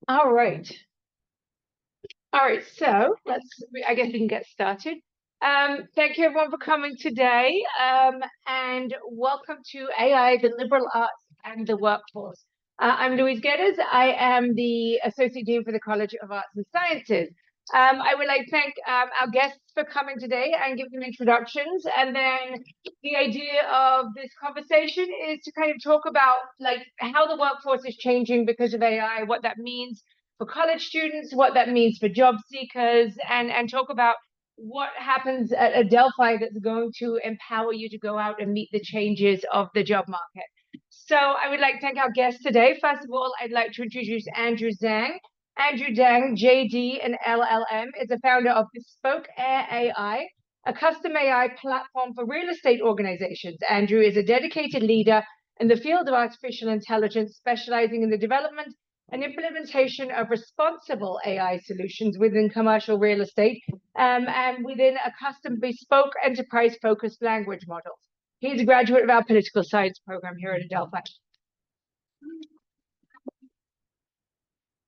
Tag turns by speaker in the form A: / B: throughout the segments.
A: All right. All right. So I guess we can get started. Thank you everyone for coming today. And welcome to AI, the liberal arts and the workforce. I'm Louise Geddes. I am the Associate Dean for the College of Arts and Sciences. I would like to thank our guests for coming today and give them introductions. And then the idea of this conversation is to kind of talk about like how the workforce is changing because of AI, what that means for college students, what that means for job seekers, and talk about what happens at Adelphi that's going to empower you to go out and meet the changes of the job market. So I would like to thank our guests today. First of all, I'd like to introduce Andrew Zang. Andrew Zang, JD and LLM, is the founder of Bespoke AIR AI, a custom AI platform for real estate organizations. Andrew is a dedicated leader in the field of artificial intelligence, specializing in the development and implementation of responsible AI solutions within commercial real estate and within a custom bespoke enterprise-focused language models. He's a graduate of our political science program here at Adelphi.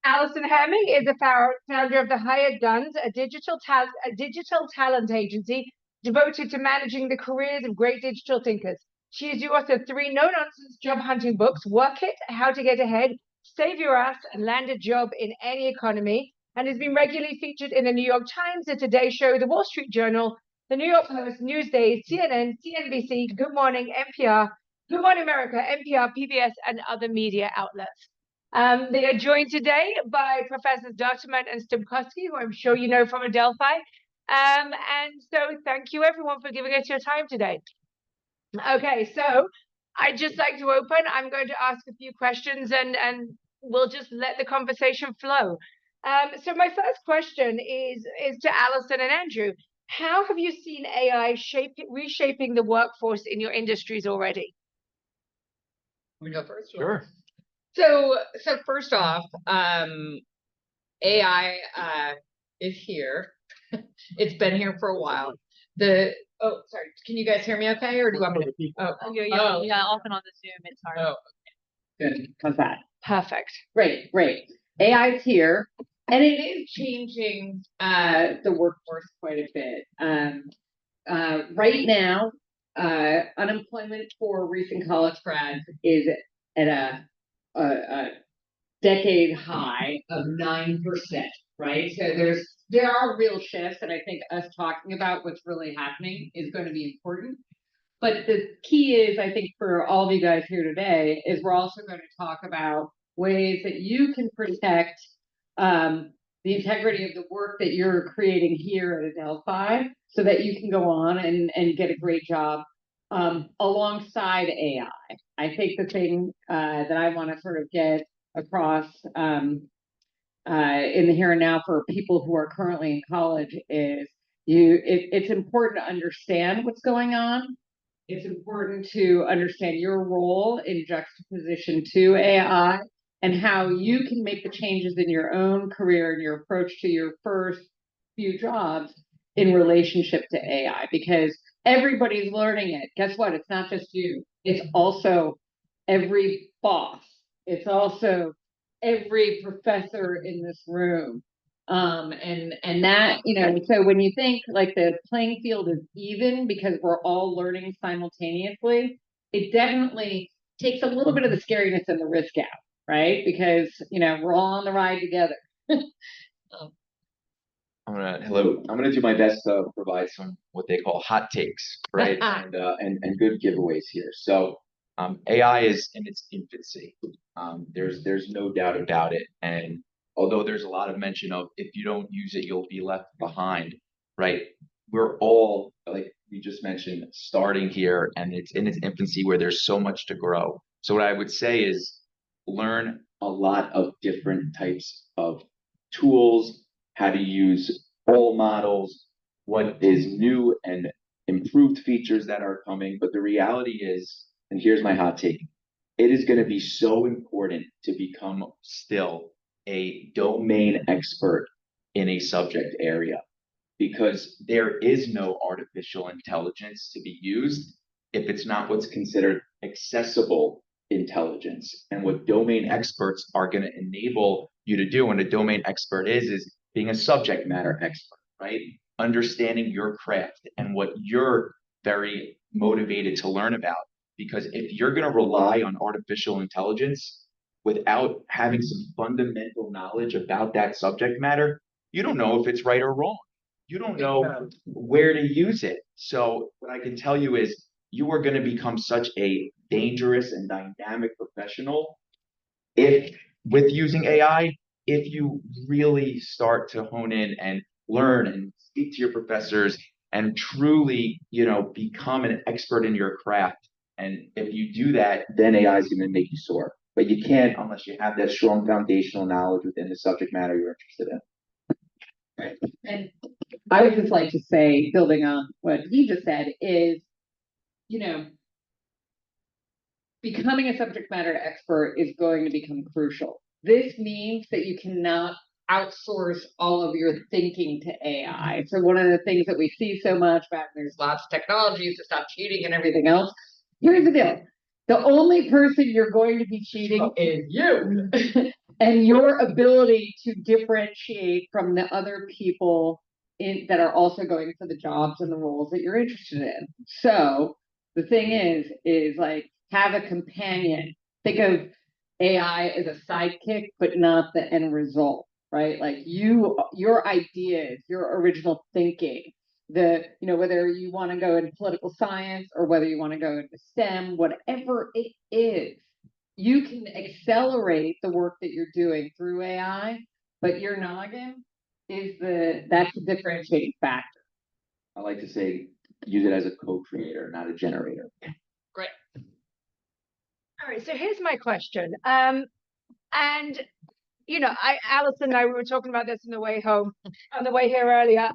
A: Allison Hemming is the founder of the Hired Guns, a digital talent agency devoted to managing the careers of great digital thinkers. She is the author of 3 no-nonsense job hunting books, Work It, How to Get Ahead, Save Your Ass, and Land a Job in Any Economy, and has been regularly featured in the New York Times, The Today Show, The Wall Street Journal, The New York Post, Newsday, CNN, CNBC, Good Morning, NPR, Good Morning America, NPR, PBS, and other media outlets. They are joined today by Professors Dotterman and Stemkoski, who I'm sure you know from Adelphi. And so thank you everyone for giving us your time today. Okay, so I'd just like to open. I'm going to ask a few questions and we'll just let the conversation flow. So my first question is to Allison and Andrew. How have you seen AI reshaping the workforce in your industries already?
B: We go first.
C: Sure.
B: So first off, AI is here. It's been here for a while. Oh, sorry. Can you guys hear me okay, or do you want me to?
A: Yeah, often on the Zoom, it's hard.
B: Oh, good. How's that?
A: Perfect.
B: Great. AI is here, and it is changing the workforce quite a bit. Right now, unemployment for recent college grads is at a decade high of 9%, right? So there are real shifts, and I think us talking about what's really happening is going to be important. But the key is, I think, for all of you guys here today, is we're also going to talk about ways that you can protect the integrity of the work that you're creating here at Adelphi so that you can go on and get a great job alongside AI. I think the thing that I want to sort of get across in the here and now for people who are currently in college is it's important to understand what's going on. It's important to understand your role in juxtaposition to AI and how you can make the changes in your own career and your approach to your first few jobs in relationship to AI, because everybody's learning it. Guess what? It's not just you. It's also every boss. It's also every professor in this room. And that, so when you think like the playing field is even because we're all learning simultaneously, it definitely takes a little bit of the scariness and the risk out, right? Because, we're all on the ride together.
C: I'm gonna do my best to provide some what they call hot takes, right? and good giveaways here. So AI is in its infancy. There's no doubt about it. And although there's a lot of mention of if you don't use it, you'll be left behind, right? We're all, like we just mentioned, starting here, and it's in its infancy where there's so much to grow. So what I would say is learn a lot of different types of tools, how to use all models, what is new and improved features that are coming. But the reality is, and here's my hot take, it is going to be so important to become still a domain expert in a subject area, because there is no artificial intelligence to be used if it's not what's considered accessible intelligence. And what domain experts are going to enable you to do, and a domain expert is being a subject matter expert, right? Understanding your craft and what you're very motivated to learn about. Because if you're going to rely on artificial intelligence without having some fundamental knowledge about that subject matter, you don't know if it's right or wrong. You don't know where to use it. So what I can tell you is you are going to become such a dangerous and dynamic professional if with using AI, if you really start to hone in and learn and speak to your professors and truly, become an expert in your craft. And if you do that, then AI is going to make you soar. But you can't unless you have that strong foundational knowledge within the subject matter you're interested in.
B: Right. And I would just like to say, building on what he just said, is, becoming a subject matter expert is going to become crucial. This means that you cannot outsource all of your thinking to AI. So one of the things that we see so much back, there's lots of technologies to stop cheating and everything else. Here's the deal. The only person you're going to be cheating is you. And your ability to differentiate from the other people that are also going for the jobs and the roles that you're interested in. So the thing is like, have a companion. Think of AI as a sidekick, but not the end result, right? Like your ideas, your original thinking, whether you want to go into political science or whether you want to go into STEM, whatever it is, you can accelerate the work that you're doing through AI, but your noggin that's the differentiating factor.
C: I like to say, use it as a co-creator, not a generator.
B: Great.
A: All right, so here's my question. And Allison and I were talking about this on the way home, on the way here earlier.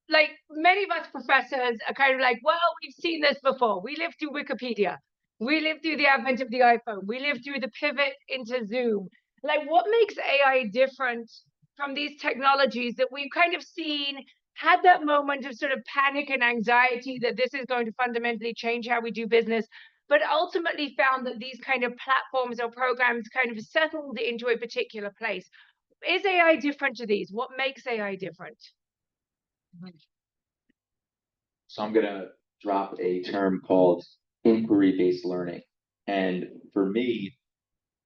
A: Like many of us professors are kind of like, well, we've seen this before. We lived through Wikipedia. We lived through the advent of the iPhone. We lived through the pivot into Zoom. Like, what makes AI different from these technologies that we've kind of seen, had that moment of sort of panic and anxiety that this is going to fundamentally change how we do business, but ultimately found that these kind of platforms or programs kind of settled into a particular place. Is AI different to these? What makes AI different?
C: So I'm going to drop a term called inquiry-based learning. And for me,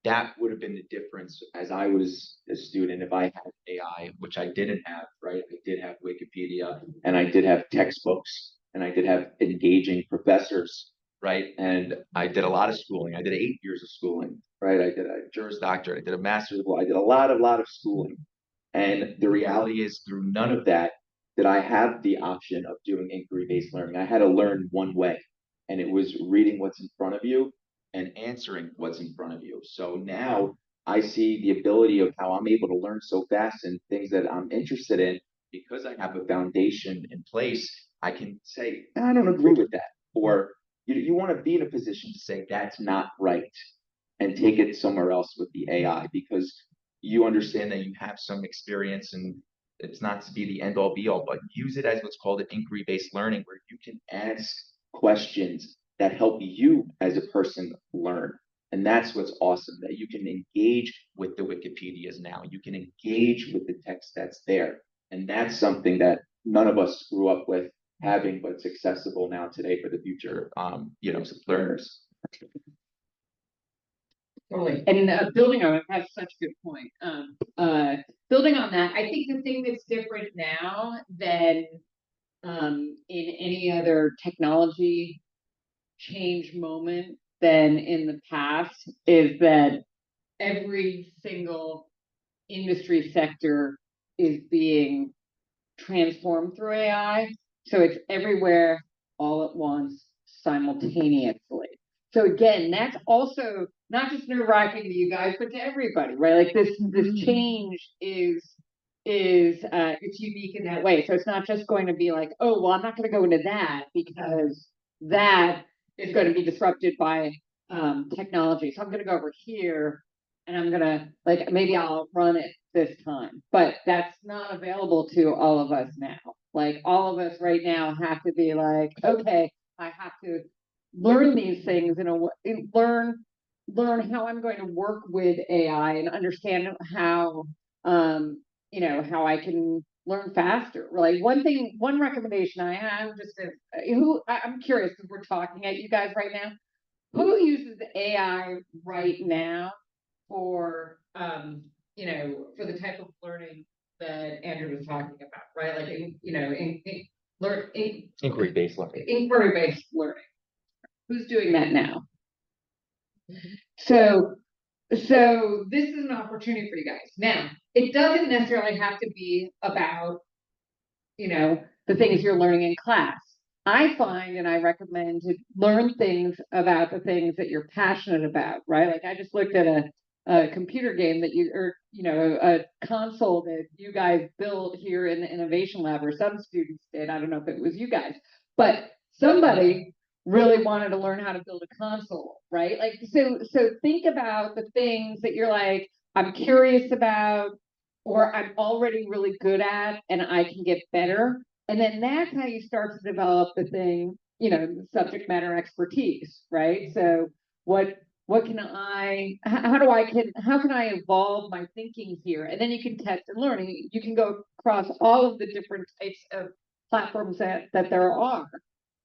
C: that would have been the difference as I was a student if I had AI, which I didn't have, right? I did have Wikipedia and I did have textbooks and I did have engaging professors, right? And I did a lot of schooling. I did 8 years of schooling, right? I did a Juris Doctorate. I did a Master's of Law. I did a lot of schooling. And the reality is through none of that did I have the option of doing inquiry-based learning. I had to learn one way, and it was reading what's in front of you and answering what's in front of you. So now I see the ability of how I'm able to learn so fast and things that I'm interested in because I have a foundation in place. I can say, I don't agree with that. Or you want to be in a position to say, that's not right, and take it somewhere else with the AI because you understand that you have some experience and it's not to be the end all be all, but use it as what's called an inquiry based learning, where you can ask questions that help you as a person learn. And that's what's awesome, that you can engage with the Wikipedias now. You can engage with the text that's there. And that's something that none of us grew up with having, but it's accessible now today for the future, learners.
B: Totally. And building on it, that's such a good point. Building on that, I think the thing that's different now than in any other technology change moment than in the past is that every single industry sector is being transformed through AI. So it's everywhere all at once simultaneously. So again, that's also not just nerve-wracking to you guys, but to everybody, right? Like this change is it's unique in that way. So it's not just going to be like, oh, well, I'm not going to go into that because that is going to be disrupted by technology. So I'm going to go over here and I'm going to maybe I'll run it this time, but that's not available to all of us now. Like all of us right now have to be like, okay, I have to learn these things learn learn how I'm going to work with AI and understand how, how I can learn faster. Like one recommendation I have, I'm curious because we're talking at you guys right now. Who uses AI right now for, for the type of learning that Andrew was talking about, right? Like,
C: Inquiry-based learning.
B: Inquiry-based learning. Who's doing that now? So this is an opportunity for you guys. Now, it doesn't necessarily have to be about, the things you're learning in class. I find and I recommend to learn things about the things that you're passionate about, right? Like I just looked at a computer game that a console that you guys built here in the innovation lab, or some students did. I don't know if it was you guys, but somebody really wanted to learn how to build a console, right? Like, so think about the things that you're like, I'm curious about, or I'm already really good at, and I can get better. And then that's how you start to develop the thing, subject matter expertise, right? So what can I, how can I evolve my thinking here? And then you can test and learn. You can go across all of the different types of platforms that there are.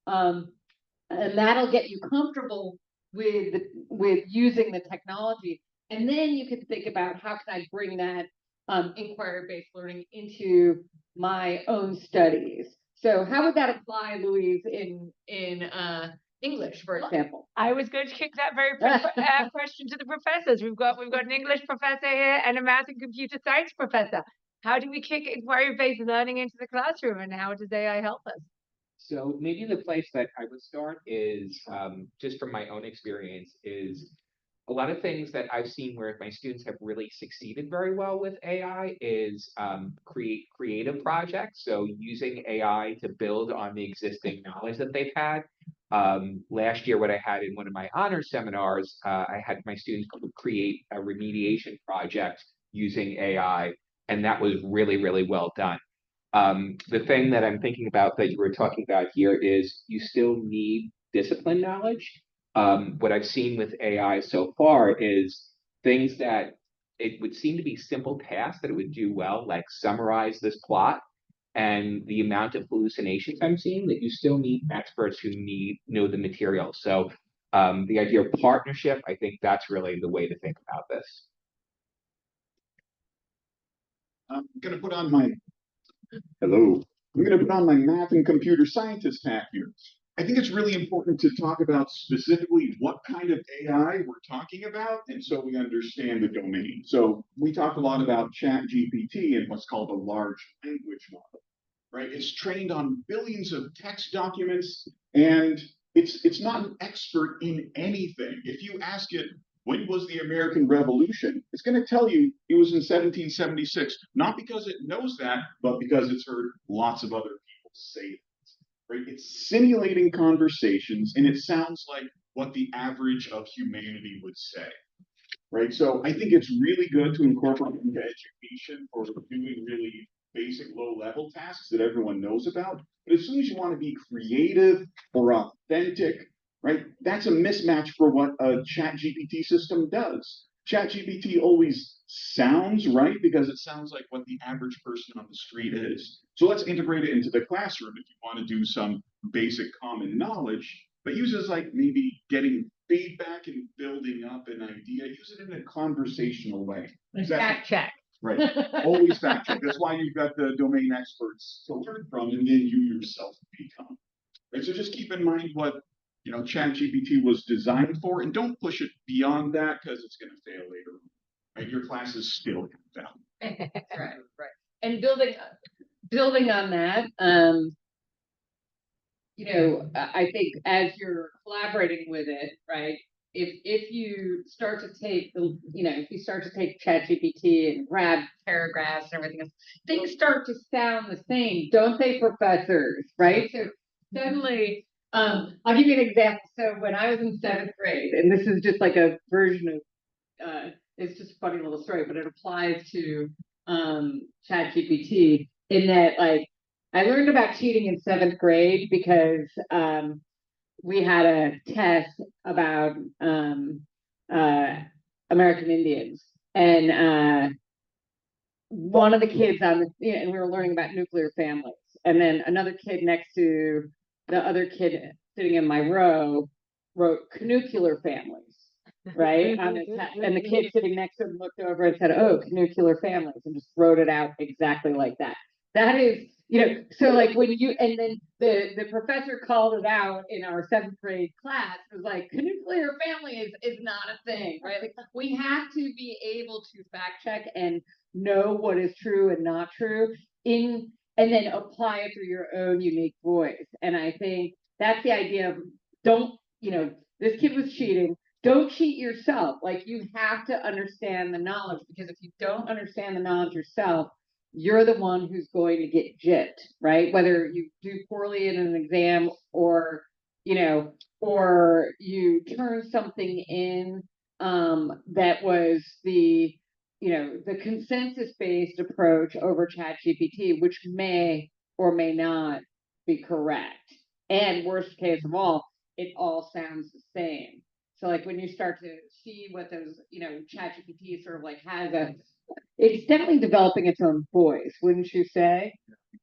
B: And that'll get you comfortable with using the technology. And then you can think about how can I bring that inquiry-based learning into my own studies. So how would that apply, Louise, in English, for example?
A: I was going to kick that very question to the professors. We've got an English professor here and a math and computer science professor. How do we kick inquiry-based learning into the classroom, and how does AI help us?
D: So maybe the place that I would start is, just from my own experience, is a lot of things that I've seen where my students have really succeeded very well with AI is create creative projects. So using AI to build on the existing knowledge that they've had. Last year, what I had in one of my honor seminars, I had my students create a remediation project using AI, and that was really, really well done. The thing that I'm thinking about that you were talking about here is you still need discipline knowledge. What I've seen with AI so far is things that it would seem to be simple tasks that it would do well, like summarize this plot, and the amount of hallucinations I'm seeing that you still need experts who know the material. So the idea of partnership, I think that's really the way to think about this.
E: I'm going to put on my math and computer scientist hat here. I think it's really important to talk about specifically what kind of AI we're talking about, and so we understand the domain. So we talk a lot about ChatGPT and what's called a large language model, right? It's trained on billions of text documents, and it's not an expert in anything. If you ask it, when was the American Revolution? It's going to tell you it was in 1776, not because it knows that, but because it's heard lots of other people say it. Right? It's simulating conversations, and it sounds like what the average of humanity would say. Right? So I think it's really good to incorporate into education for doing really basic low-level tasks that everyone knows about. But as soon as you want to be creative or authentic, right, that's a mismatch for what a ChatGPT system does. ChatGPT always sounds right because it sounds like what the average person on the street is. So let's integrate it into the classroom if you want to do some basic common knowledge, but uses like maybe getting feedback and building up an idea. Use it in a conversational way.
A: Fact check.
E: Right. Always fact check. That's why you've got the domain experts to learn from, and then you yourself become. Right. So just keep in mind what ChatGPT was designed for, and don't push it beyond that because it's going to fail later on. Right. Your class is still going to fail.
B: Right. And building on that, I think as you're collaborating with it, right? If you start to take ChatGPT and grab paragraphs and everything else, things start to sound the same, don't they, professors? Right? So suddenly, I'll give you an example. So when I was in 7th grade, and this is just like a version of, it's just a funny little story, but it applies to ChatGPT in that, like, I learned about cheating in 7th grade because we had a test about American Indians, and one of the kids on the, and we were learning about nuclear families, and then another kid next to the other kid sitting in my row wrote canuclear families, right? And the kid sitting next to him looked over and said, "Oh, canuclear families," and just wrote it out exactly like that. That is, so like when you, and then the professor called it out in our 7th grade class, it was like, nuclear family is not a thing, right? Like, we have to be able to fact check and know what is true and not true and then apply it through your own unique voice. And I think that's the idea of don't, this kid was cheating. Don't cheat yourself. Like, you have to understand the knowledge, because if you don't understand the knowledge yourself, you're the one who's going to get gypped, right? Whether you do poorly in an exam or you turn something in that was the consensus-based approach over ChatGPT, which may or may not be correct. And worst case of all, it all sounds the same. So like when you start to see what those, ChatGPT sort of like it's definitely developing its own voice, wouldn't you say?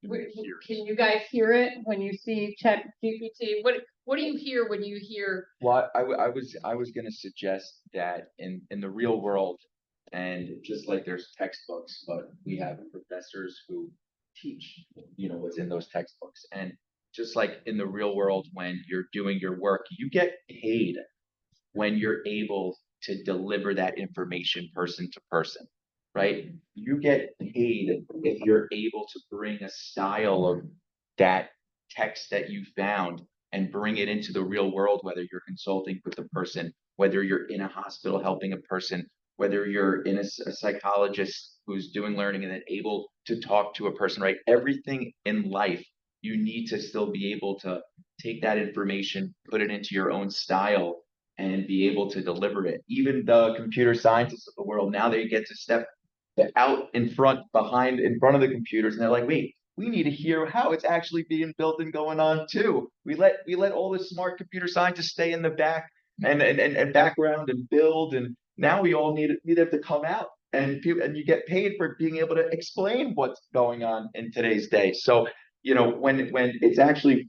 B: Can you guys hear it when you see ChatGPT? What do you hear when you hear?
C: Well, I was going to suggest that in the real world, and just like there's textbooks, but we have professors who teach, what's in those textbooks. And just like in the real world, when you're doing your work, you get paid when you're able to deliver that information person to person, right? You get paid if you're able to bring a style of that text that you found and bring it into the real world, whether you're consulting with a person, whether you're in a hospital helping a person, whether you're in a psychologist who's doing learning and then able to talk to a person, right? Everything in life, you need to still be able to take that information, put it into your own style, and be able to deliver it. Even the computer scientists of the world, now they get to step out in front of the computers, and they're like, wait, we need to hear how it's actually being built and going on too. We let all the smart computer scientists stay in the back and background and build, and now we all need them to come out, and you get paid for being able to explain what's going on in today's day. So when it's actually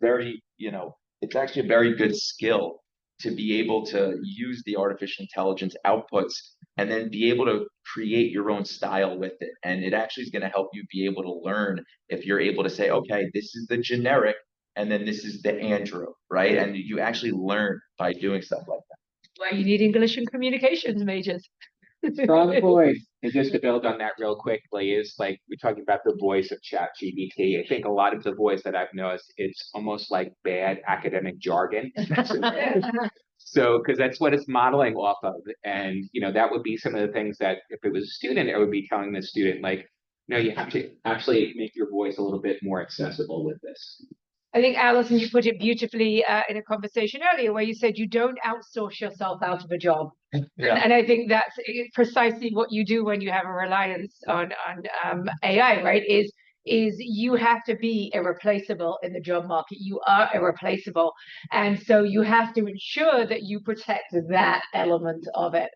C: it's actually a very good skill to be able to use the artificial intelligence outputs and then be able to create your own style with it. And it actually is going to help you be able to learn if you're able to say, okay, this is the generic, and then this is the Andrew, right? And you actually learn by doing stuff like that.
A: Why you need English and communications majors.
B: Strong voice.
D: And just to build on that real quickly, is like we're talking about the voice of ChatGPT. I think a lot of the voice that I've noticed, it's almost like bad academic jargon. So, because that's what it's modeling off of. And, that would be some of the things that if it was a student, I would be telling the student, like, no, you have to actually make your voice a little bit more accessible with this.
A: I think, Allison, you put it beautifully in a conversation earlier where you said you don't outsource yourself out of a job. Yeah. And I think that's precisely what you do when you have a reliance on AI, right? Is you have to be irreplaceable in the job market. You are irreplaceable. And so you have to ensure that you protect that element of it.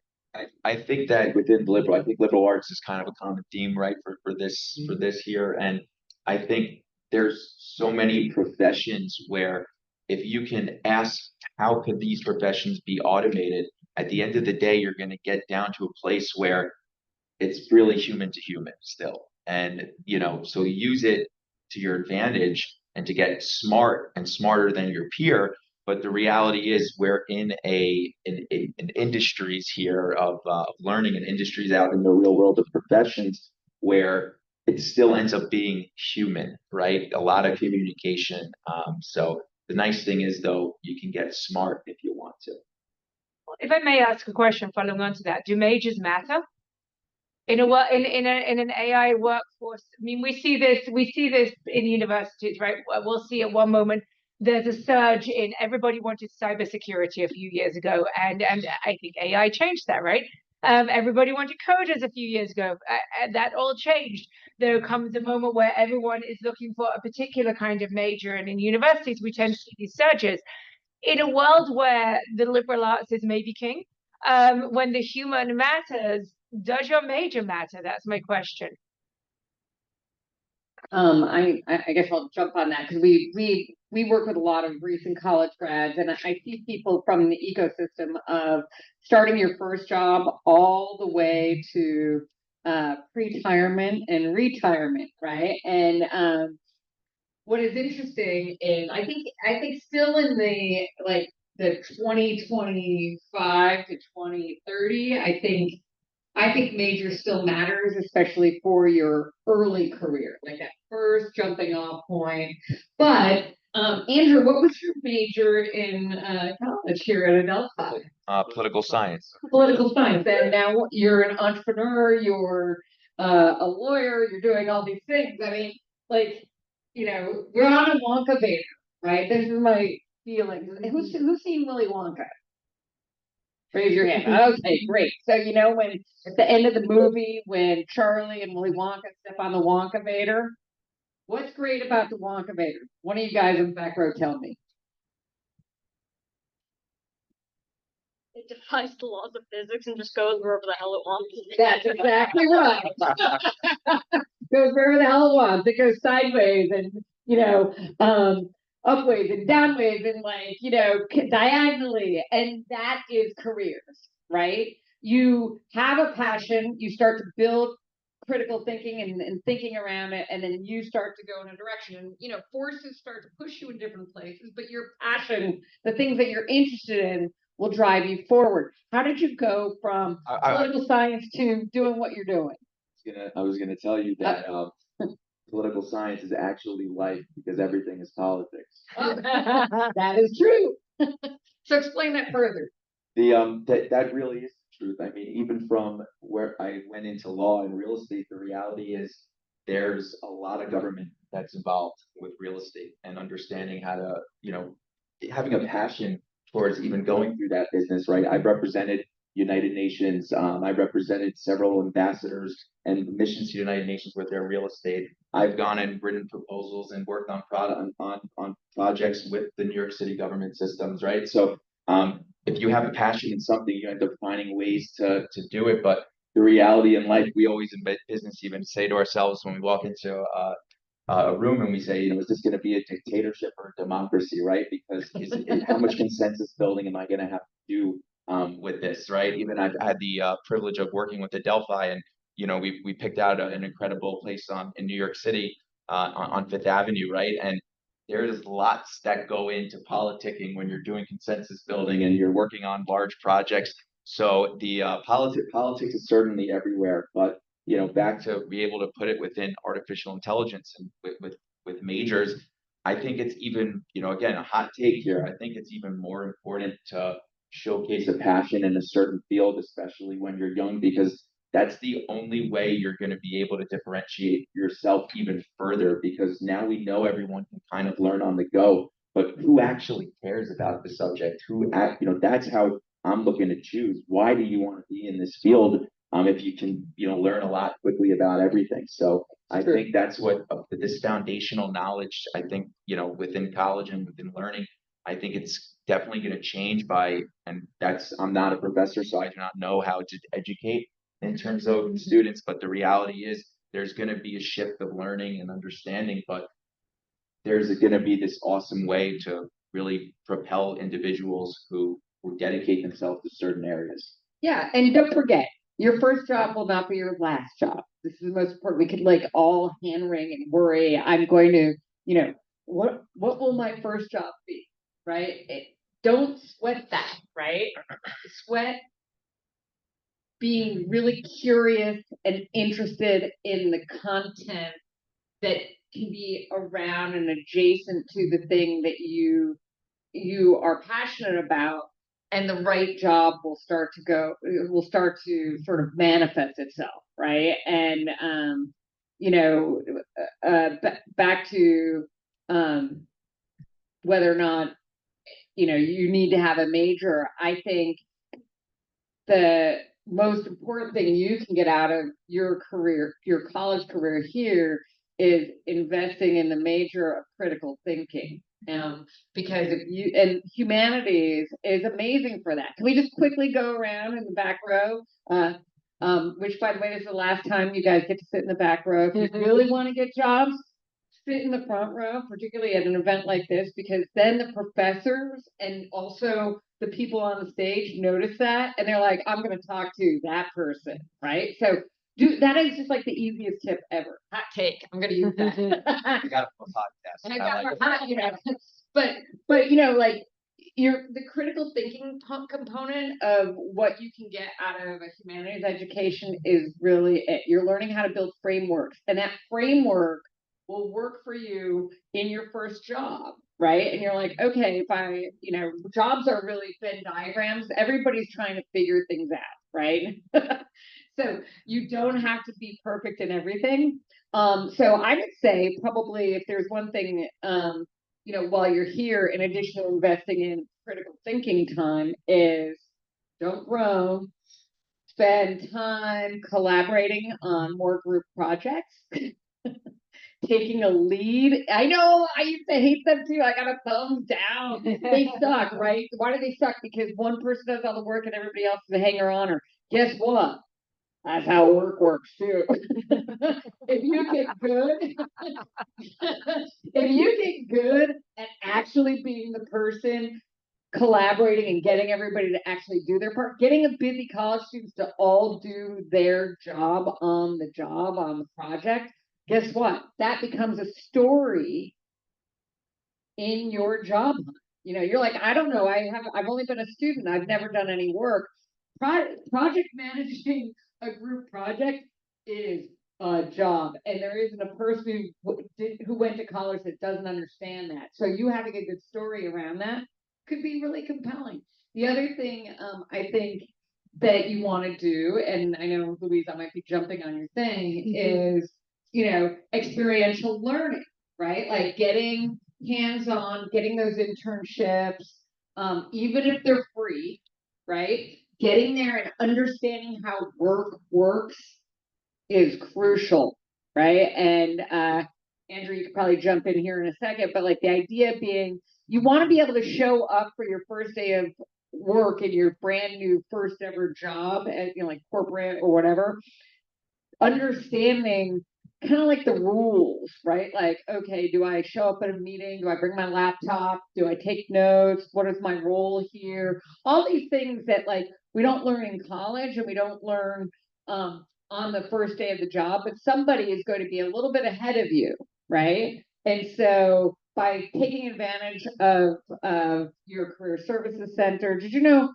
C: I think that within liberal arts is kind of a common theme, right, for this here. And I think there's so many professions where if you can ask how could these professions be automated, at the end of the day, you're going to get down to a place where it's really human to human still. And, so use it to your advantage and to get smart and smarter than your peer. But the reality is we're in an industries here of learning, and industries out in the real world of professions where it still ends up being human, right? A lot of communication. So the nice thing is, though, you can get smart if you want to.
A: If I may ask a question following on to that, do majors matter? In an AI workforce, I mean, we see this in universities, right? We'll see at one moment there's a surge in everybody wanted cybersecurity a few years ago, and I think AI changed that, right? Everybody wanted coders a few years ago, and that all changed. There comes a moment where everyone is looking for a particular kind of major, and in universities we tend to see these surges. In a world where the liberal arts is maybe king, when the human matters, does your major matter? That's my question.
B: I guess I'll jump on that because we work with a lot of recent college grads, and I see people from the ecosystem of starting your first job all the way to pre-retirement and retirement, right? And what is interesting is I think still in the like the 2025 to 2030, I think major still matters, especially for your early career, like that first jumping off point. But Andrew, what was your major in college here at Adelphi?
C: Political science.
B: Political science. And now you're an entrepreneur, you're a lawyer, you're doing all these things. I mean, like, we're on a Wonka Vader, right? This is my feeling. Who's seen Willy Wonka? Raise your hand. Okay, great. So when at the end of the movie, when Charlie and Willy Wonka step on the Wonka Vader, what's great about the Wonka Vader? One of you guys in the back row, tell me.
F: It defies the laws of physics and just goes wherever the hell it wants.
B: That's exactly right. Goes wherever the hell it wants. It goes sideways and upways and downways and diagonally, and that is careers, right? You have a passion, you start to build critical thinking and thinking around it, and then you start to go in a direction, and forces start to push you in different places, but your passion, the things that you're interested in, will drive you forward. How did you go from political science to doing what you're doing?
C: I was gonna tell you that political science is actually life because everything is politics.
B: That is true. So explain that further.
C: That really is the truth. I mean, even from where I went into law and real estate, the reality is there's a lot of government that's involved with real estate and understanding how to, having a passion towards even going through that business, right? I've represented United Nations. I represented several ambassadors and missions to United Nations with their real estate. I've gone and written proposals and worked on projects with the New York City government systems, right? So if you have a passion in something, you end up finding ways to do it. But the reality in life, we always in business even say to ourselves when we walk into a room and we say, is this going to be a dictatorship or a democracy, right? Because how much consensus building am I going to have to do with this, right? Even I've had the privilege of working with Adelphi, and we picked out an incredible place in New York City on Fifth Avenue, right? And there's lots that go into politicking when you're doing consensus building and you're working on large projects. So the politics is certainly everywhere, but back to be able to put it within artificial intelligence and with majors, I think it's even, again, a hot take here. I think it's even more important to showcase a passion in a certain field, especially when you're young, because that's the only way you're going to be able to differentiate yourself even further, because now we know everyone can kind of learn on the go, but who actually cares about the subject? That's how I'm looking to choose. Why do you want to be in this field? If you can, learn a lot quickly about everything. So I think that's what this foundational knowledge, I think, within college and within learning, I think it's definitely going to change I'm not a professor, so I do not know how to educate in terms of students, but the reality is there's going to be a shift of learning and understanding, but there's going to be this awesome way to really propel individuals who dedicate themselves to certain areas.
B: Yeah, and don't forget, your first job will not be your last job. This is the most important. We could all hand wring and worry. I'm going to, what will my first job be, right? Don't sweat that, right? Sweat being really curious and interested in the content that can be around and adjacent to the thing that you are passionate about, and the right job will start to sort of manifest itself, right? And back to whether or not you need to have a major. I think the most important thing you can get out of your career, your college career here, is investing in the major of critical thinking, Because if you and humanities is amazing for that. Can we just quickly go around in the back row? Which, by the way, is the last time you guys get to sit in the back row. If you really want to get jobs, sit in the front row, particularly at an event like this, because then the professors and also the people on the stage notice that, and they're like, I'm going to talk to that person, right? So that is just like the easiest tip ever. Hot take. I'm going to use that.
C: I got a podcast.
B: And I got more hot, but like the critical thinking component of what you can get out of a humanities education is really it. You're learning how to build frameworks, and that framework will work for you in your first job, right? And you're like, okay, jobs are really Venn diagrams. Everybody's trying to figure things out, right? So you don't have to be perfect in everything. So I would say probably if there's one thing, while you're here, in addition to investing in critical thinking time, is don't grow, spend time collaborating on more group projects, taking a lead. I know I used to hate them too. I got a thumbs down. They suck, right? Why do they suck? Because one person does all the work and everybody else is a hanger-oner. Guess what? That's how work works too. If you get good, at actually being the person collaborating and getting everybody to actually do their part, getting a busy college students to all do their job on the project, guess what? That becomes a story in your job hunt. You're like, I don't know. I've only been a student. I've never done any work. Project managing a group project is a job, and there isn't a person who went to college that doesn't understand that. So you having a good story around that could be really compelling. The other thing I think that you want to do, and I know, Louise, I might be jumping on your thing, is experiential learning, right? Like getting hands-on, getting those internships, even if they're free, right? Getting there and understanding how work works is crucial, right? And Andrew, you could probably jump in here in a second, but like the idea being you want to be able to show up for your first day of work in your brand new first ever job at like corporate or whatever, understanding kind of like the rules, right? Like, okay, do I show up at a meeting? Do I bring my laptop? Do I take notes? What is my role here? All these things that like we don't learn in college and we don't learn on the first day of the job, but somebody is going to be a little bit ahead of you, right? And so by taking advantage of your career services center, did you know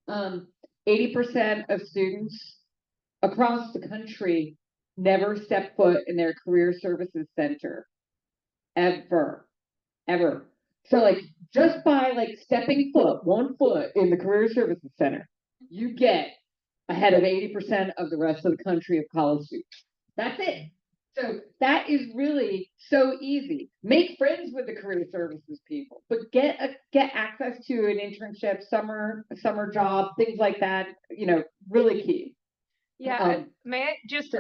B: 80% of students across the country never step foot in their career services center ever. So like just by like stepping one foot in the career services center, you get ahead of 80% of the rest of the country of college students. That's it. So that is really so easy. Make friends with the career services people, but get access to an internship, summer job, things like that, really key.
A: Yeah, may I just,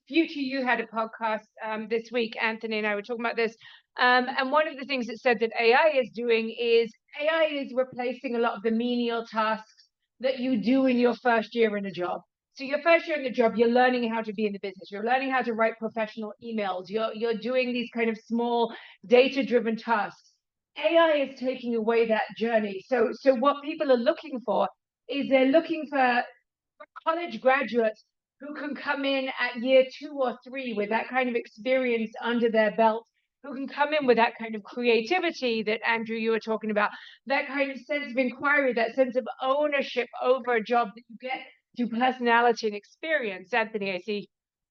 A: Future You had a podcast this week, Anthony and I were talking about this. And one of the things it said that AI is doing is AI is replacing a lot of the menial tasks that you do in your first year in a job. So your first year in the job, you're learning how to be in the business. You're learning how to write professional emails. You're doing these kind of small data-driven tasks. AI is taking away that journey. So what people are looking for is they're looking for college graduates who can come in at year 2 or 3 with that kind of experience under their belt, who can come in with that kind of creativity that Andrew, you were talking about, that kind of sense of inquiry, that sense of ownership over a job that you get through personality and experience. Anthony, I see.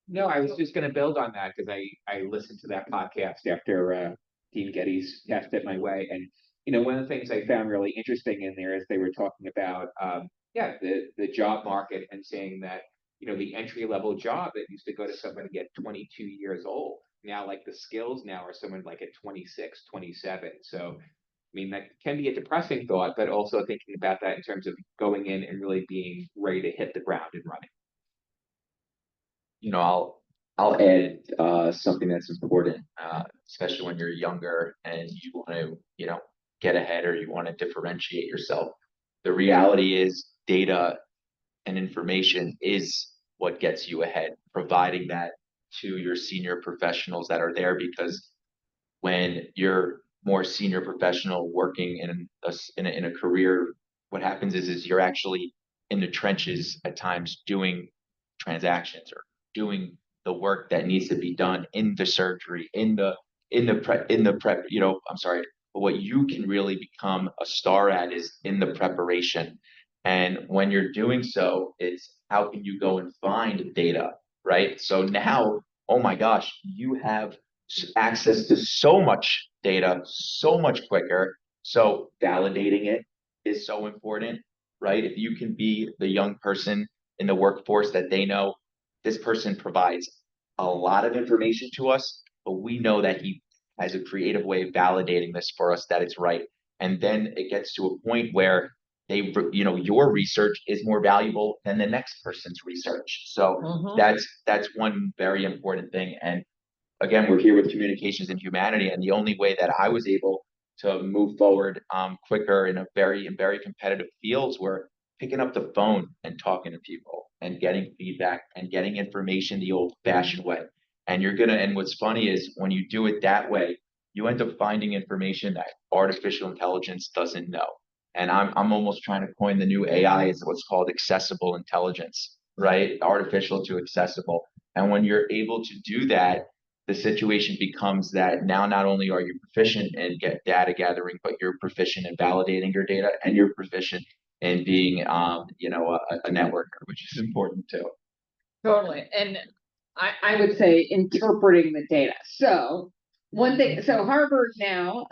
D: No, I was just going to build on that because I listened to that podcast after Dean Getty's passed it my way. And, one of the things I found really interesting in there is they were talking about, the job market and saying that, the entry level job that used to go to somebody at 22 years old. Now, like the skills now are someone like at 26, 27. So, that can be a depressing thought, but also thinking about that in terms of going in and really being ready to hit the ground and running.
C: I'll add something that's important, especially when you're younger and you want to, get ahead or you want to differentiate yourself. The reality is data and information is what gets you ahead, providing that to your senior professionals that are there because when you're more senior professional working in a career, what happens is you're actually in the trenches at times doing transactions or doing the work that needs to be done in the surgery, in the prep, I'm sorry, but what you can really become a star at is in the preparation. And when you're doing so, it's how can you go and find data, right? So now, oh my gosh, you have access to so much data so much quicker. So validating it is so important, right? If you can be the young person in the workforce that they know this person provides a lot of information to us, but we know that he has a creative way of validating this for us that it's right. And then it gets to a point where your research is more valuable than the next person's research. So that's one very important thing. And again, we're here with communications and humanity, and the only way that I was able to move forward quicker in very competitive fields were picking up the phone and talking to people and getting feedback and getting information the old-fashioned way. And what's funny is when you do it that way, you end up finding information that artificial intelligence doesn't know. And I'm almost trying to coin the new AI as what's called accessible intelligence, right? Artificial to accessible. And when you're able to do that, the situation becomes that now not only are you proficient in get data gathering, but you're proficient in validating your data and you're proficient in being, a networker, which is important too.
B: Totally. And I would say interpreting the data. So one thing, so Harvard now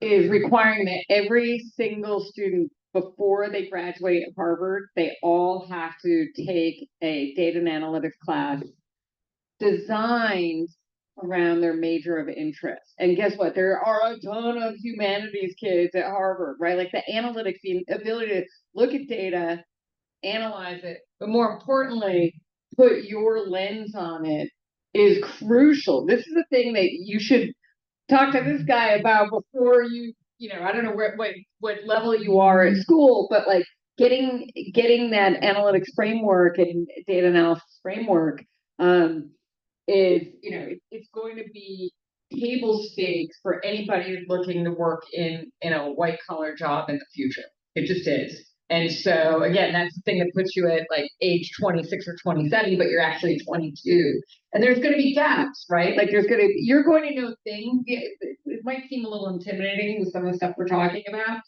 B: is requiring that every single student before they graduate at Harvard, they all have to take a data and analytics class designed around their major of interest. And guess what? There are a ton of humanities kids at Harvard, right? Like the analytics, the ability to look at data, analyze it, but more importantly, put your lens on it is crucial. This is the thing that you should talk to this guy about before I don't know what level you are at school, but like getting that analytics framework and data analysis framework is it's going to be table stakes for anybody looking to work in a white collar job in the future. It just is. And so again, that's the thing that puts you at like age 26 or 27, but you're actually 22. And there's going to be gaps, right? Like you're going to know things. It might seem a little intimidating with some of the stuff we're talking about,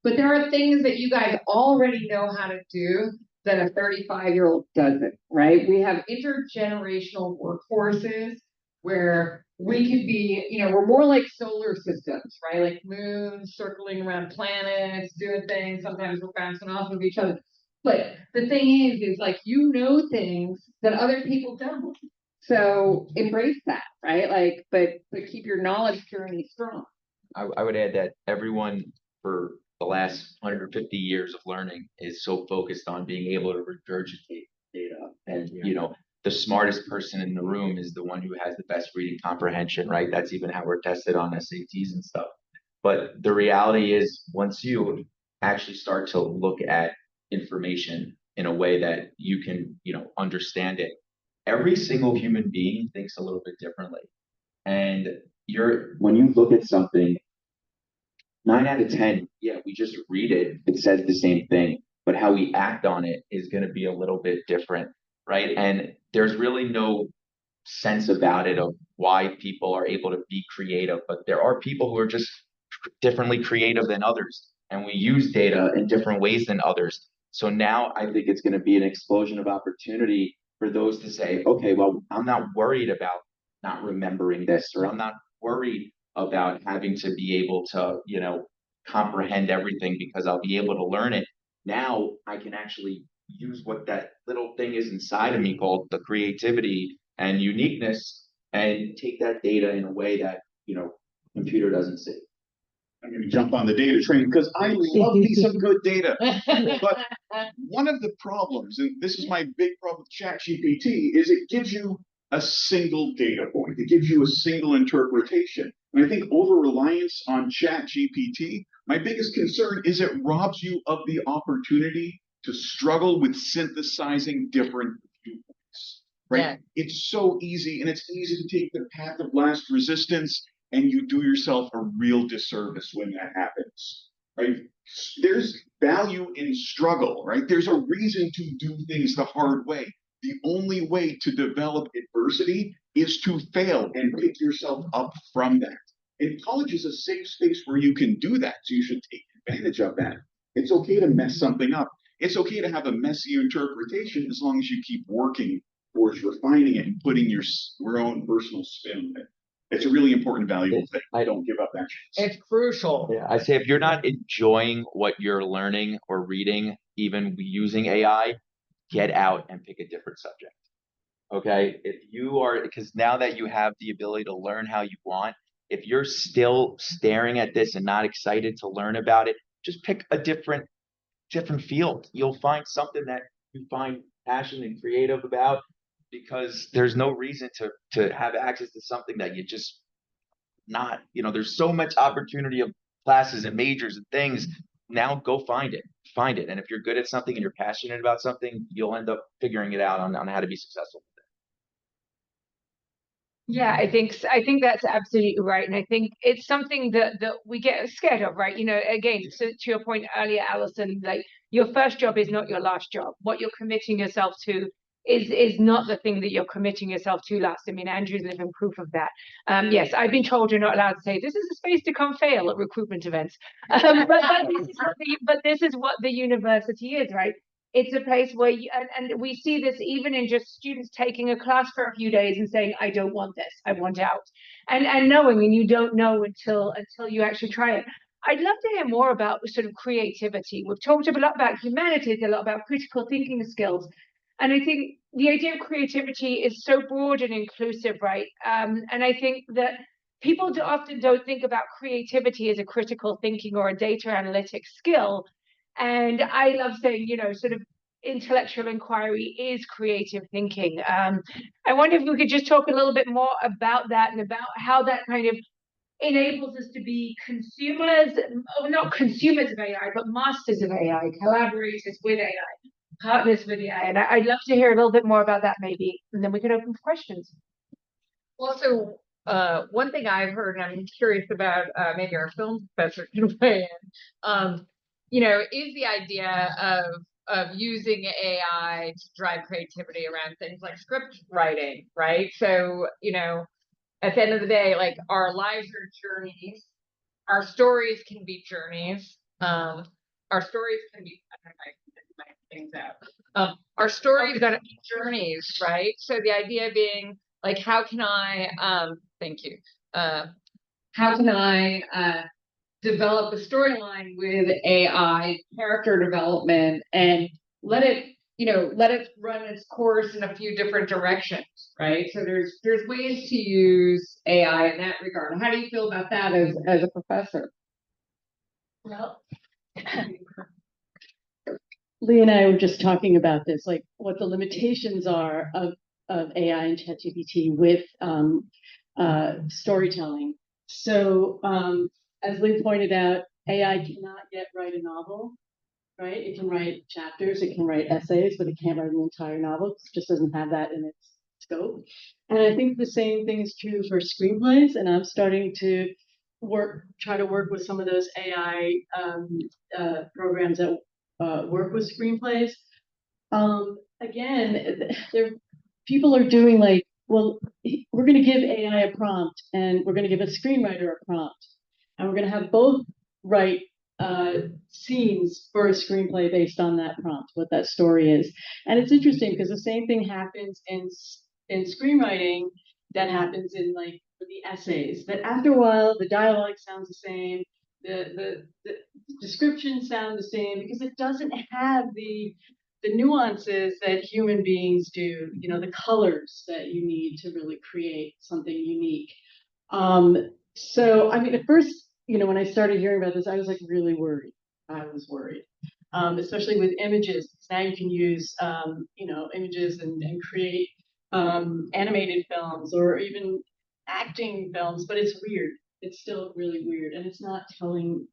B: but there are things that you guys already know how to do that a 35-year-old doesn't, right? We have intergenerational workforces where we could be, we're more like solar systems, right? Like moons circling around planets, doing things. Sometimes we're bouncing off of each other. But the thing is like, things that other people don't. So embrace that, right? Like, but keep your knowledge journey strong.
C: I would add that everyone for the last 150 years of learning is so focused on being able to regurgitate data. And, the smartest person in the room is the one who has the best reading comprehension, right? That's even how we're tested on SATs and stuff. But the reality is once you actually start to look at information in a way that you can, understand it, every single human being thinks a little bit differently. And when you look at something, 9 out of 10, yeah, we just read it, it says the same thing, but how we act on it is going to be a little bit different, right? And there's really no sense about it of why people are able to be creative, but there are people who are just differently creative than others, and we use data in different ways than others. So now I think it's going to be an explosion of opportunity for those to say, okay, well, I'm not worried about not remembering this, or I'm not worried about having to be able to, comprehend everything because I'll be able to learn it. Now I can actually use what that little thing is inside of me called the creativity and uniqueness and take that data in a way that, computer doesn't see.
E: I'm going to jump on the data train because I love me some good data. But one of the problems, and this is my big problem with ChatGPT, is it gives you a single data point. It gives you a single interpretation. And I think over-reliance on ChatGPT, my biggest concern is it robs you of the opportunity to struggle with synthesizing different viewpoints, right?
B: Yeah.
E: It's so easy, and it's easy to take the path of last resistance, and you do yourself a real disservice when that happens, right? There's value in struggle, right? There's a reason to do things the hard way. The only way to develop adversity is to fail and pick yourself up from that. And college is a safe space where you can do that, so you should take advantage of that. It's okay to mess something up. It's okay to have a messy interpretation as long as you keep working towards refining it and putting your own personal spin on it. It's a really important, valuable thing. I don't give up that chance.
B: It's crucial.
C: Yeah, I say if you're not enjoying what you're learning or reading, even using AI, get out and pick a different subject. Okay, if you are, because now that you have the ability to learn how you want, if you're still staring at this and not excited to learn about it, just pick a different field. You'll find something that you find passionate and creative about, because there's no reason to have access to something that you just not, there's so much opportunity of classes and majors and things. Now go find it. And if you're good at something and you're passionate about something, you'll end up figuring it out on how to be successful.
A: Yeah, I think that's absolutely right, and I think it's something that we get scared of, right? Again, so to your point earlier, Allison, like your first job is not your last job. What you're committing yourself to is not the thing that you're committing yourself to last. I mean, Andrew's living proof of that. Yes, I've been told you're not allowed to say this is a space to come fail at recruitment events, but this is what the university is, right? It's a place where and we see this even in just students taking a class for a few days and saying, I don't want this, I want out. And knowing, and you don't know until you actually try it. I'd love to hear more about sort of creativity. We've talked a lot about humanities, a lot about critical thinking skills. And I think the idea of creativity is so broad and inclusive, right? And I think that people often don't think about creativity as a critical thinking or a data analytics skill. And I love saying, sort of intellectual inquiry is creative thinking. I wonder if we could just talk a little bit more about that and about how that kind of enables us to be consumers, or not consumers of AI, but masters of AI, collaborators with AI, partners with AI. And I'd love to hear a little bit more about that maybe, and then we can open for questions.
B: Well, so one thing I've heard, and I'm curious about, maybe our film professor can weigh in, is the idea of using AI to drive creativity around things like script writing, right? So, at the end of the day, like our lives are journeys. Our stories can be journeys. Our stories can be, I don't know if I can get my things out. Our stories got to be journeys, right? So the idea being like, how can I, thank you. How can I develop a storyline with AI, character development, and let it run its course in a few different directions, right? So there's ways to use AI in that regard. How do you feel about that as a professor?
F: Well,
G: Lee and I were just talking about this, like what the limitations are of AI and ChatGPT with storytelling. So as Lee pointed out, AI cannot yet write a novel, right? It can write chapters, it can write essays, but it can't write an entire novel. It just doesn't have that in its scope. And I think the same thing is true for screenplays. And I'm starting to try to work with some of those AI programs that work with screenplays. Again, people are doing like, well, we're going to give AI a prompt, and we're going to give a screenwriter a prompt, and we're going to have both write scenes for a screenplay based on that prompt, what that story is. And it's interesting because the same thing happens in screenwriting that happens in like the essays. That after a while, the dialogue sounds the same, the descriptions sound the same, because it doesn't have the nuances that human beings do, the colors that you need to really create something unique. So, I mean, at first when I started hearing about this, I was like really worried. I was worried, especially with images. Now you can use, images and create animated films or even acting films, but it's weird. It's still really weird, and it's not telling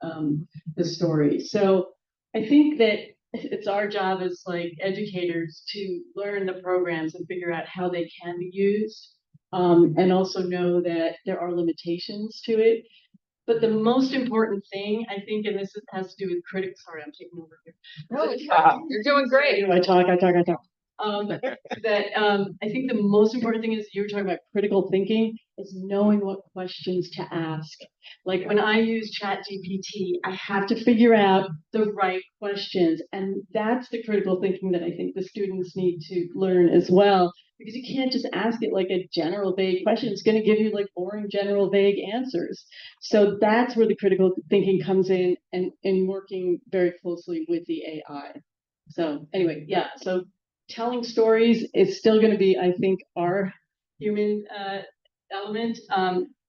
G: the story. So I think that it's our job as like educators to learn the programs and figure out how they can be used, and also know that there are limitations to it. But the most important thing, I think, and has to do with critics. Sorry, I'm taking over here.
A: You're doing great.
G: I talk. I think the most important thing is you were talking about critical thinking is knowing what questions to ask. Like when I use ChatGPT, I have to figure out the right questions. And that's the critical thinking that I think the students need to learn as well. Because you can't just ask it like a general vague question. It's going to give you like boring general vague answers. So that's where the critical thinking comes in and working very closely with the AI. So anyway, yeah. So telling stories is still going to be, I think, our human element.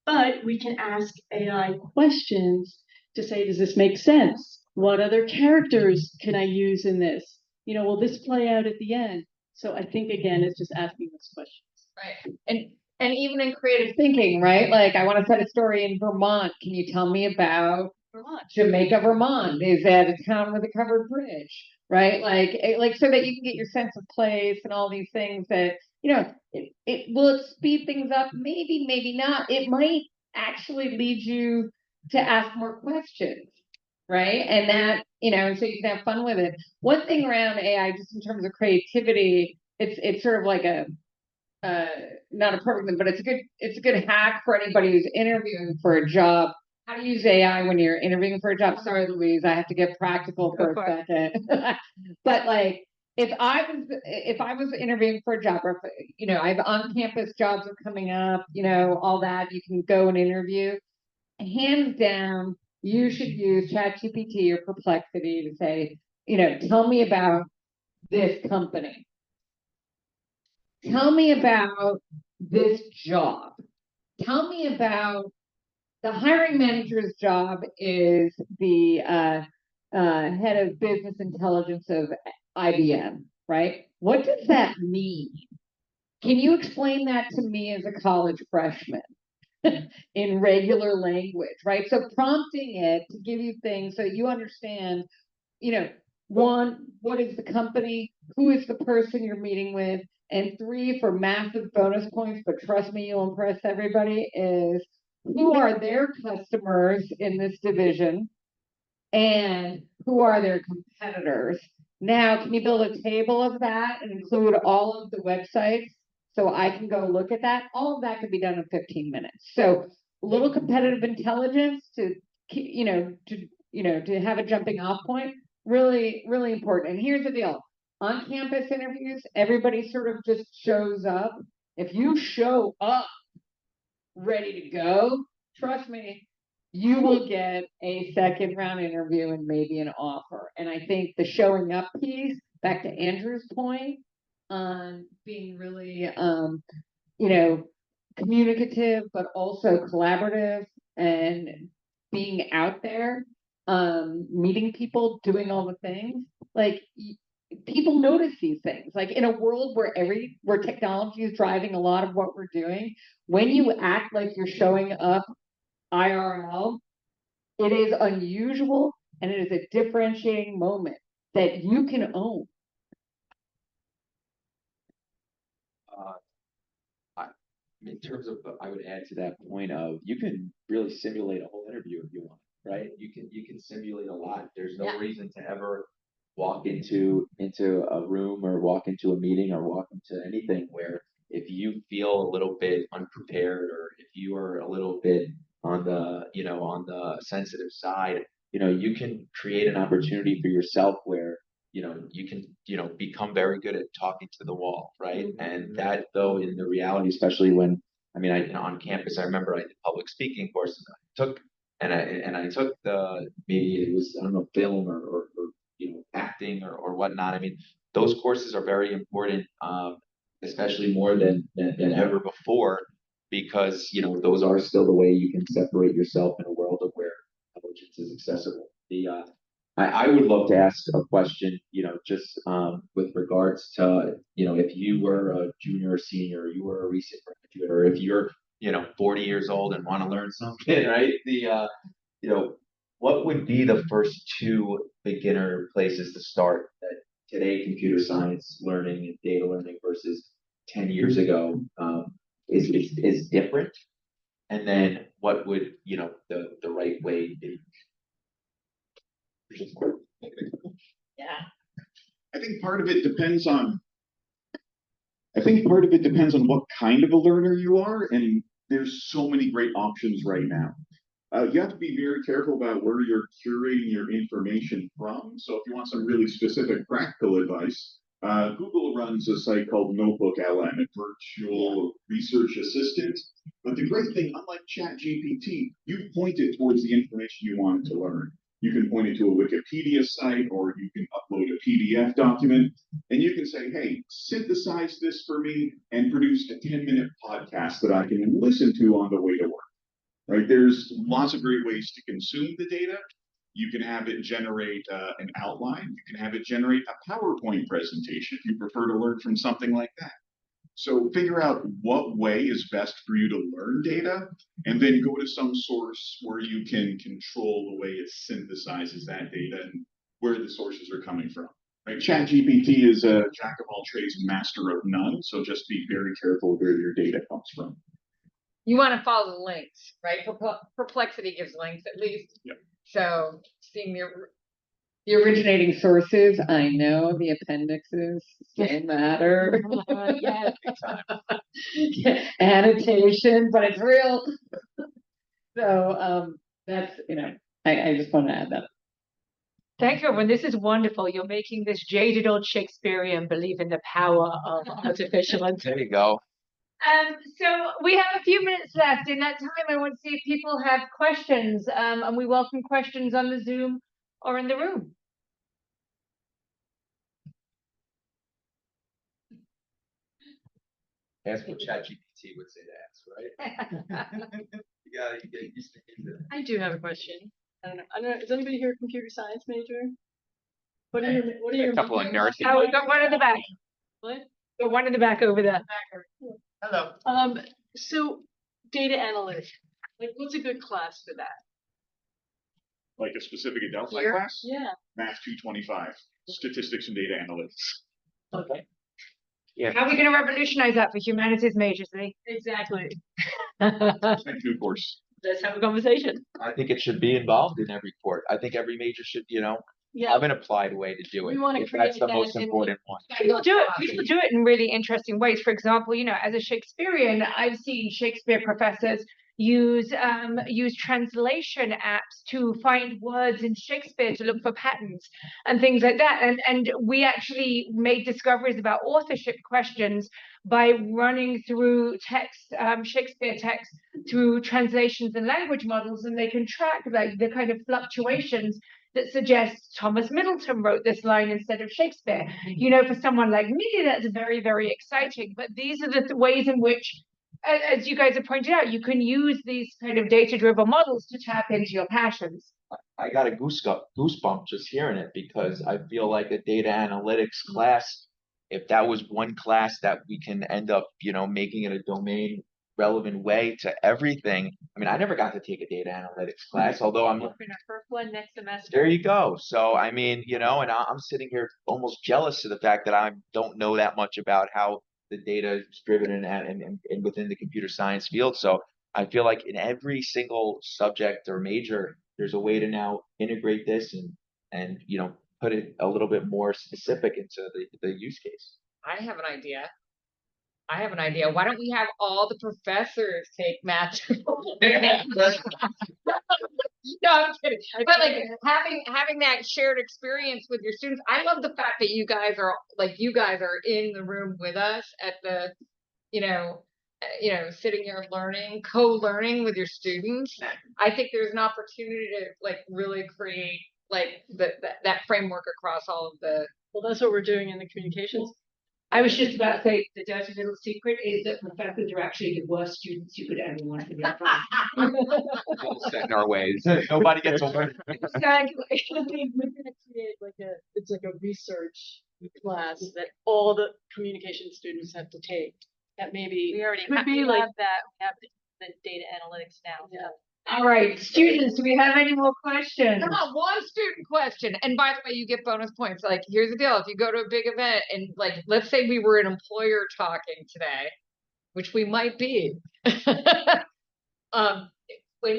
G: But we can ask AI questions to say, does this make sense? What other characters can I use in this? Will this play out at the end? So I think, again, it's just asking those questions.
B: Right. And even in creative thinking, right? Like I want to set a story in Vermont. Can you tell me about
G: Vermont?
B: Jamaica, Vermont? Is that a town with a covered bridge? Right? Like so that you can get your sense of place and all these things that, it will speed things up, maybe, maybe not. It might actually lead you to ask more questions. Right. And that, and so you can have fun with it. One thing around AI, just in terms of creativity, it's sort of like a not a perfect thing, but it's a good hack for anybody who's interviewing for a job. How to use AI when you're interviewing for a job. Sorry, Louise, I have to get practical for a second. But like if I was interviewing for a job, or I have on-campus jobs are coming up, all that, you can go and interview. Hands down, you should use ChatGPT or Perplexity to say, tell me about this company. Tell me about this job. Tell me about the hiring manager's job is the head of business intelligence of IBM, right? What does that mean? Can you explain that to me as a college freshman in regular language, right? So prompting it to give you things so you understand, one, what is the company? Who is the person you're meeting with? And three, for massive bonus points, but trust me, you'll impress everybody, is who are their customers in this division and who are their competitors? Now, can you build a table of that and include all of the websites so I can go look at that? All of that could be done in 15 minutes. So a little competitive intelligence to have a jumping off point, really, really important. And here's the deal. On campus interviews, everybody sort of just shows up. If you show up ready to go, trust me, you will get a second round interview and maybe an offer. And I think the showing up piece, back to Andrew's point on being really, communicative, but also collaborative and being out there, meeting people, doing all the things, like people notice these things. Like in a world where technology is driving a lot of what we're doing, when you act like you're showing up IRL, it is unusual and it is a differentiating moment that you can own.
C: In terms of, I would add to that point of you can really simulate a whole interview if you want, right? You can simulate a lot. There's no reason to ever walk into a room or walk into a meeting or walk into anything where if you feel a little bit unprepared or if you are a little bit on the sensitive side, you can create an opportunity for yourself where you can, become very good at talking to the wall, right? And that, though, in the reality, especially when, on campus, I remember I did public speaking courses I took, and I took maybe it was, I don't know, film or acting or whatnot. Those courses are very important, especially more than ever before, because, those are still the way you can separate yourself in a world of where as accessible. I would love to ask a question, just with regards to, if you were a junior or senior, you were a recent graduate, or if you're, 40 years old and want to learn something, right? What would be the first two beginner places to start that today computer science learning and data learning versus 10 years ago is different? And then what would, the right way be?
G: Yeah.
E: I think part of it depends on what kind of a learner you are, and there's so many great options right now. You have to be very careful about where you're curating your information from. So if you want some really specific practical advice, Google runs a site called Notebook LM, a virtual research assistant. But the great thing, unlike ChatGPT, you point it towards the information you want to learn. You can point it to a Wikipedia site, or you can upload a PDF document, and you can say, hey, synthesize this for me and produce a 10-minute podcast that I can listen to on the way to work. Right? There's lots of great ways to consume the data. You can have it generate an outline. You can have it generate a PowerPoint presentation if you prefer to learn from something like that. So figure out what way is best for you to learn data, and then go to some source where you can control the way it synthesizes that data and where the sources are coming from. Right? ChatGPT is a jack of all trades and master of none, so just be very careful where your data comes from.
B: You want to follow the links, right? Perplexity gives links at least.
E: Yep.
B: So seeing the originating sources, I know the appendixes still matter.
G: Yes.
B: Annotation, but it's real. So that's, I just want to add that.
A: Thank you, everyone. This is wonderful. You're making this jaded old Shakespearean believe in the power of artificial intelligence.
C: There you go.
A: So we have a few minutes left. In that time, I want to see if people have questions, and we welcome questions on the Zoom or in the room.
C: Ask what ChatGPT would say to ask, right? You gotta get used to it.
F: I do have a question. I don't know. Is anybody here a computer science major? What are your
D: A couple of nursing.
A: Oh, we've got one in the back.
F: What?
A: Got one in the back over there.
C: Hello.
F: So data analytics. Like, what's a good class for that?
E: Like a specific Adelphi
B: Here?
E: class?
F: Yeah.
E: Math 225, statistics and data analytics.
F: Okay.
D: Yeah.
A: How are we going to revolutionize that for humanities majors, Lee?
F: Exactly.
A: Let's
E: Thank you, course.
A: have a conversation.
C: I think it should be involved in every court. I think every major should,
F: Yeah.
C: have an applied way to do it.
F: We wanna
C: If that's the
F: create
C: most
F: that in-
C: important one.
A: People do it. People do it in really interesting ways. For example, as a Shakespearean, I've seen Shakespeare professors use translation apps to find words in Shakespeare to look for patterns and things like that. And we actually made discoveries about authorship questions by running through text, Shakespeare text, through translations and language models, and they can track like the kind of fluctuations that suggests Thomas Middleton wrote this line instead of Shakespeare. For someone like me, that's very, very exciting. But these are the ways in which, as you guys have pointed out, you can use these kind of data-driven models to tap into your passions.
C: I got a goosebump just hearing it, because I feel like a data analytics class, if that was one class that we can end up, making it a domain relevant way to everything. I mean, I never got to take a data analytics class, although I'm
A: Open our first one next semester.
C: there you go. So, I mean, and I'm sitting here almost jealous of the fact that I don't know that much about how the data is driven and within the computer science field. So I feel like in every single subject or major, there's a way to now integrate this and put it a little bit more specific into the use case.
B: I have an idea. Why don't we have all the professors take math? No, I'm kidding. But like having that shared experience with your students. I love the fact that you guys are in the room with us at the, sitting here learning, co-learning with your students. I think there's an opportunity to like really create like that framework across all of the.
F: Well, that's what we're doing in the communications
A: I was just about to say the dirty little secret is that professors are actually the worst students you could ever want to be around.
D: All set in our ways.
C: Nobody gets over.
A: Exactly.
G: We're gonna create like a research class that all the communication students have to take. That maybe
H: We already
G: could
H: have,
G: be
H: we
G: like,
H: have that. We have the data analytics now.
G: yeah.
A: All right, students, do we have any more questions?
B: Come on, one student question. And by the way, you get bonus points. Like, here's the deal. If you go to a big event and like, let's say we were an employer talking today, which we might be. When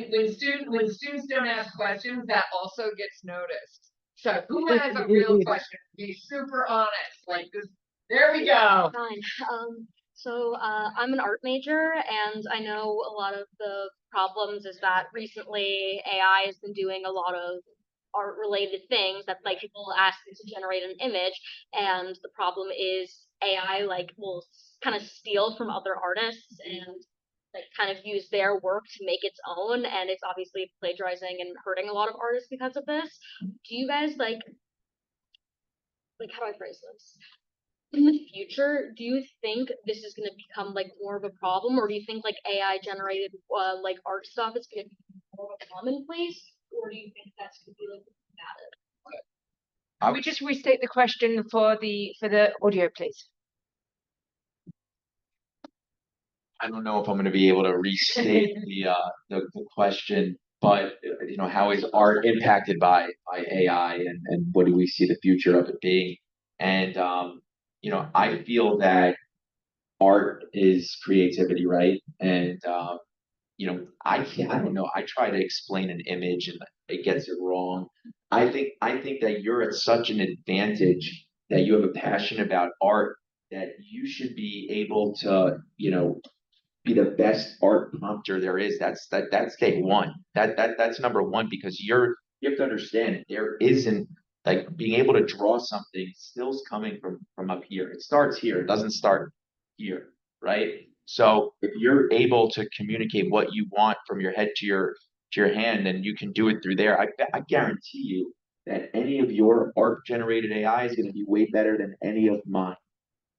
B: students don't ask questions, that also gets noticed. So who has a real question? Be super honest. Like this. There we go.
H: Fine. I'm an art major, and I know a lot of the problems is that recently AI has been doing a lot of art related things that like people ask it to generate an image, and the problem is AI like will kind of steal from other artists and like kind of use their work to make its own, and it's obviously plagiarizing and hurting a lot of artists because of this. Do you guys like how do I phrase this? In the future, do you think this is going to become like more of a problem, or do you think like AI generated like art stuff is going to be more of a commonplace, or do you think that's going to be like added?
A: Can we just restate the question for the audio, please?
C: I don't know if I'm going to be able to restate the question, but how is art impacted by AI, and what do we see the future of it being? And I feel that art is creativity, right? And I don't know. I try to explain an image and it gets it wrong. I think that you're at such an advantage that you have a passion about art that you should be able to, be the best art prompter there is. That's day one. That's number one, because you have to understand there isn't, like, being able to draw something still's coming from up here. It starts here. It doesn't start here, right? So if you're able to communicate what you want from your head to your hand, and you can do it through there, I guarantee you that any of your art generated AI is going to be way better than any of mine.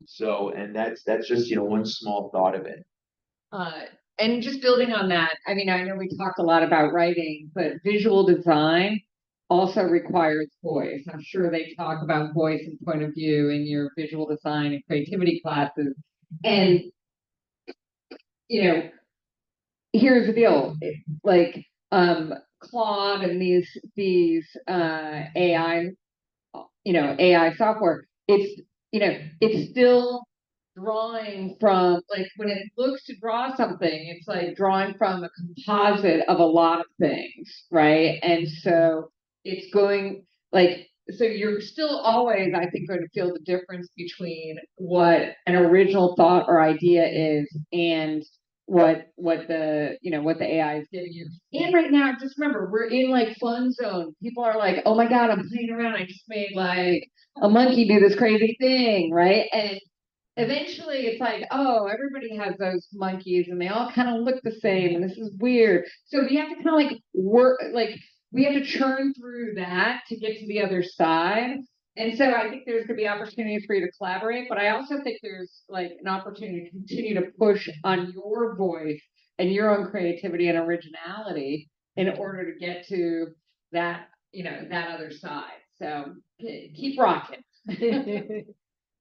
C: So, and that's just one small thought of it.
B: And just building on that, I mean, I know we talked a lot about writing, but visual design also requires voice. I'm sure they talk about voice and point of view in your visual design and creativity classes. And, here's the deal, like, Claude and these AI, AI software, it's still drawing from, like, when it looks to draw something, it's like drawing from a composite of a lot of things, right? And so it's going like, so you're still always, I think, going to feel the difference between what an original thought or idea is and what the AI is giving you. And right now, just remember, we're in like fun zone. People are like, oh my God, I'm playing around. I just made like a monkey do this crazy thing, right? And eventually it's like, oh, everybody has those monkeys and they all kind of look the same and this is weird. So we have to kind of like work, like we have to churn through that to get to the other side. And so I think there's going to be opportunities for you to collaborate, but I also think there's like an opportunity to continue to push on your voice and your own creativity and originality in order to get to that, that other side. So keep rocking.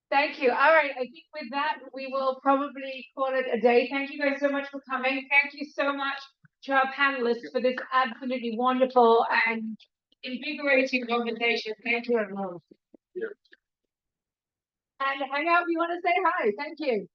A: Thank you. All right. I think with that, we will probably call it a day. Thank you guys so much for coming. Thank you so much to our panelists for this absolutely wonderful and invigorating conversation. Thank you, everyone. And hang out if you want to say hi. Thank you.